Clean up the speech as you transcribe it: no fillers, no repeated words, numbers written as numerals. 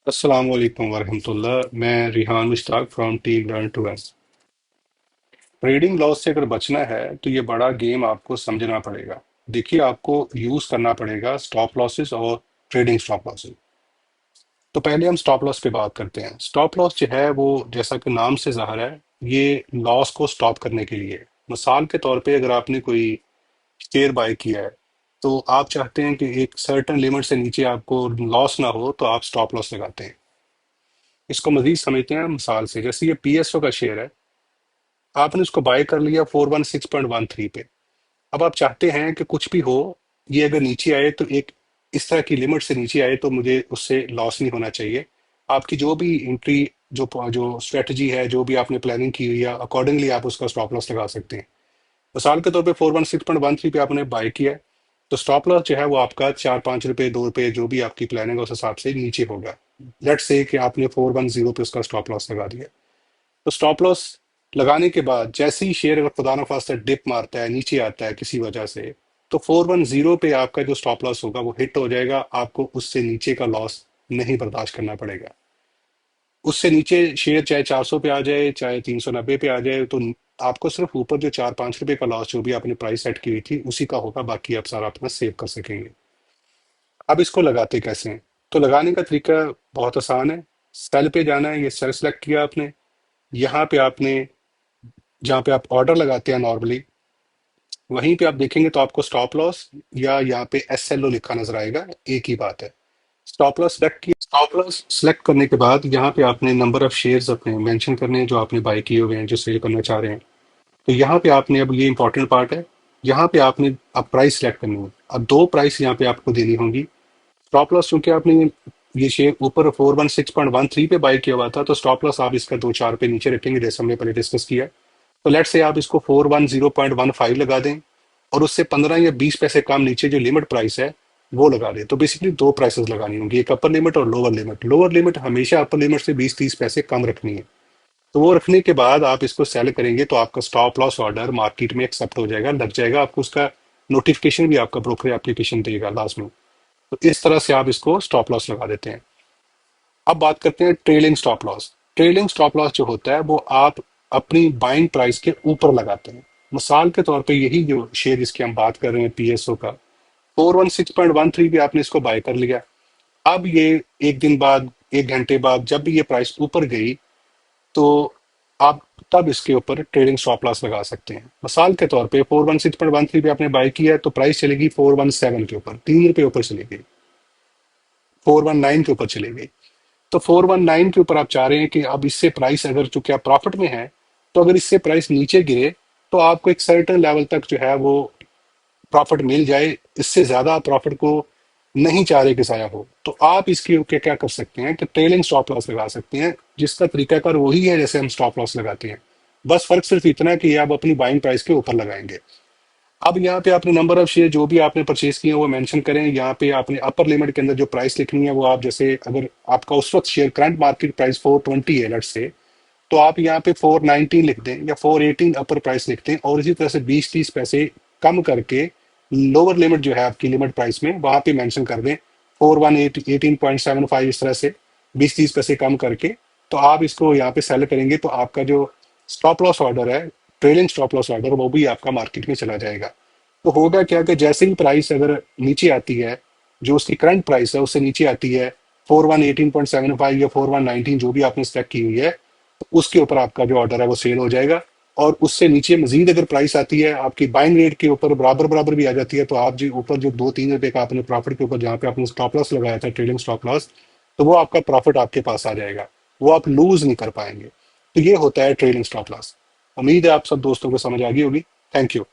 अस्सलाम वालेकुम वरहमतुल्लाह। मैं Rihan Mushtaq from team learn to earn. Trading loss से अगर बचना है तो ये बड़ा गेम आपको समझना पड़ेगा। देखिए, आपको यूज करना पड़ेगा स्टॉप लॉसेस और ट्रेडिंग स्टॉप लॉसेस। तो पहले हम स्टॉप लॉस पे बात करते हैं। स्टॉप लॉस जो है वो, जैसा कि नाम से ज़ाहिर है, ये लॉस को स्टॉप करने के लिए है। मिसाल के तौर पे अगर आपने कोई शेयर बाय किया है तो आप चाहते हैं कि एक सर्टन लिमिट से नीचे आपको लॉस ना हो, तो आप स्टॉप लॉस लगाते हैं। इसको मजीद समझते हैं मिसाल से। जैसे ये पीएसओ का शेयर है, आपने उसको बाय कर लिया 416.13 पे। अब आप चाहते हैं कि कुछ भी हो, ये अगर नीचे आए तो एक इस तरह की लिमिट से नीचे आए तो मुझे उससे लॉस नहीं होना चाहिए। आपकी जो भी एंट्री, जो जो स्ट्रेटजी है, जो भी आपने प्लानिंग की हुई है, अकॉर्डिंगली आप उसका स्टॉप लॉस लगा सकते हैं। मिसाल के तौर पे 416.13 पे आपने बाय किया है, तो स्टॉप लॉस जो है वो आपका 4-5 रुपए 2 रुपए, जो भी आपकी प्लानिंग है उस हिसाब से नीचे होगा। लेट्स से कि आपने 410 पे उसका स्टॉप लॉस लगा दिया। तो स्टॉप लॉस लगाने के बाद जैसे ही शेयर अगर खुदा न खास्ता डिप मारता है, नीचे आता है किसी वजह से, तो 410 पे आपका जो स्टॉप लॉस होगा वो हिट हो जाएगा। आपको उससे नीचे का लॉस नहीं बर्दाश्त करना पड़ेगा। उससे नीचे शेयर चाहे 400 पे आ जाए, चाहे 390 पे आ जाए, तो आपको सिर्फ ऊपर जो 4-5 रुपए का लॉस जो भी आपने प्राइस सेट की हुई थी उसी का होगा। बाकी आप सारा अपना सेव कर सकेंगे। अब इसको लगाते कैसे हैं? तो लगाने का तरीका बहुत आसान है। सेल पे जाना है, ये सेल सेलेक्ट किया आपने। यहाँ पे आपने, जहाँ पे आप ऑर्डर लगाते हैं नॉर्मली, वहीं पे आप देखेंगे तो आपको स्टॉप लॉस या यहाँ पे एस एल ओ लिखा नजर आएगा। एक ही बात है। स्टॉप लॉस सेलेक्ट किया। स्टॉप लॉस सेलेक्ट करने के बाद यहाँ पे आपने नंबर ऑफ शेयर्स अपने मेंशन करने हैं जो आपने बाय किए हुए हैं, जो सेल करना चाह रहे हैं। तो यहाँ पे आपने, अब ये इंपॉर्टेंट पार्ट है, यहाँ पे आपने अब प्राइस सेलेक्ट करनी है। अब दो प्राइस यहाँ पे आपको देनी होंगी। स्टॉप लॉस चूंकि आपने ये शेयर ऊपर 416.13 पे बाय किया हुआ था, तो स्टॉप लॉस आप इसका 2-4 पे नीचे रखेंगे, जैसे हमने पहले डिस्कस किया। तो लेट से आप इसको 410.15 लगा दें, और उससे 15 या 20 पैसे कम नीचे जो लिमिट प्राइस है वो लगा दें। तो बेसिकली दो प्राइसेस लगानी होंगी, एक अपर लिमिट और लोअर लिमिट। लोअर लिमिट हमेशा अपर लिमिट से 20-30 पैसे कम रखनी है। तो वो रखने के बाद आप इसको सेल करेंगे तो आपका स्टॉप लॉस ऑर्डर मार्केट में एक्सेप्ट हो जाएगा, लग जाएगा। आपको उसका नोटिफिकेशन भी आपका ब्रोकर एप्लीकेशन देगा लास्ट में। तो इस तरह से आप इसको स्टॉप लॉस लगा देते हैं। अब बात करते हैं trailing stop loss. Trailing stop loss जो होता है वो आप अपनी बाइंग प्राइस के ऊपर लगाते हैं। मिसाल के तौर पे यही जो शेयर जिसकी हम बात कर रहे हैं पीएसओ का, 416.13 पे आपने इसको बाय कर लिया। अब ये एक दिन बाद, 1 घंटे बाद जब भी ये प्राइस ऊपर गई, तो आप तब इसके ऊपर ट्रेडिंग स्टॉप लॉस लगा सकते हैं। मिसाल के तौर पे 416.13 पे आपने बाय किया है, तो प्राइस चलेगी 417 के ऊपर, 3 रुपए ऊपर चली गई, 419 के ऊपर चली गई। तो 419 के ऊपर आप चाह रहे हैं कि अब इससे प्राइस, अगर चूंकि आप प्रॉफिट में है, तो अगर इससे प्राइस नीचे गिरे तो आपको एक सर्टेन लेवल तक जो है वो प्रॉफिट मिल जाए। इससे ज्यादा प्रॉफिट को नहीं चाह रहे कि जाया हो, तो आप इसके ऊपर क्या कर सकते हैं कि ट्रेलिंग स्टॉप लॉस लगा सकते हैं, जिसका तरीकाकार वही है जैसे हम स्टॉप लॉस लगाते हैं। बस फर्क सिर्फ इतना है कि ये आप अपनी बाइंग प्राइस के ऊपर लगाएंगे। अब यहाँ पे आपने नंबर ऑफ शेयर जो भी आपने परचेज किए हैं वो मेंशन करें। यहाँ पे आपने अपर लिमिट के अंदर जो प्राइस लिखनी है वो आप, जैसे अगर आपका उस वक्त शेयर करंट मार्केट प्राइस 420 है लेट्स से, तो आप यहाँ पे 419 लिख दें या 418 अपर प्राइस लिख दें, और इसी तरह से 20-30 पैसे कम करके लोअर लिमिट जो है आपकी लिमिट प्राइस में वहां पे मेंशन कर दें 418.75, इस तरह से 20-30 पैसे कम करके। तो आप इसको यहाँ पे सेल करेंगे तो आपका जो स्टॉप लॉस ऑर्डर है, ट्रेलिंग स्टॉप लॉस ऑर्डर, वो भी आपका मार्केट में चला जाएगा। तो होगा क्या कि जैसे ही प्राइस अगर नीचे आती है, जो उसकी करंट प्राइस है उससे नीचे आती है 418.75 या 4119 जो भी आपने सेलेक्ट की हुई है, तो उसके ऊपर आपका जो ऑर्डर है वो सेल हो जाएगा। और उससे नीचे मजीद अगर प्राइस आती है, आपकी बाइंग रेट के ऊपर बराबर बराबर भी आ जाती है, तो आप जो ऊपर जो 2-3 रुपए का आपने प्रॉफिट के ऊपर जहाँ पे आपने स्टॉप लॉस लगाया था, ट्रेडिंग स्टॉप लॉस, तो वो आपका प्रॉफिट आपके पास आ जाएगा। वो आप लूज नहीं कर पाएंगे। तो ये होता है ट्रेडिंग स्टॉप लॉस। उम्मीद है आप सब दोस्तों को समझ आ गई होगी। Thank you.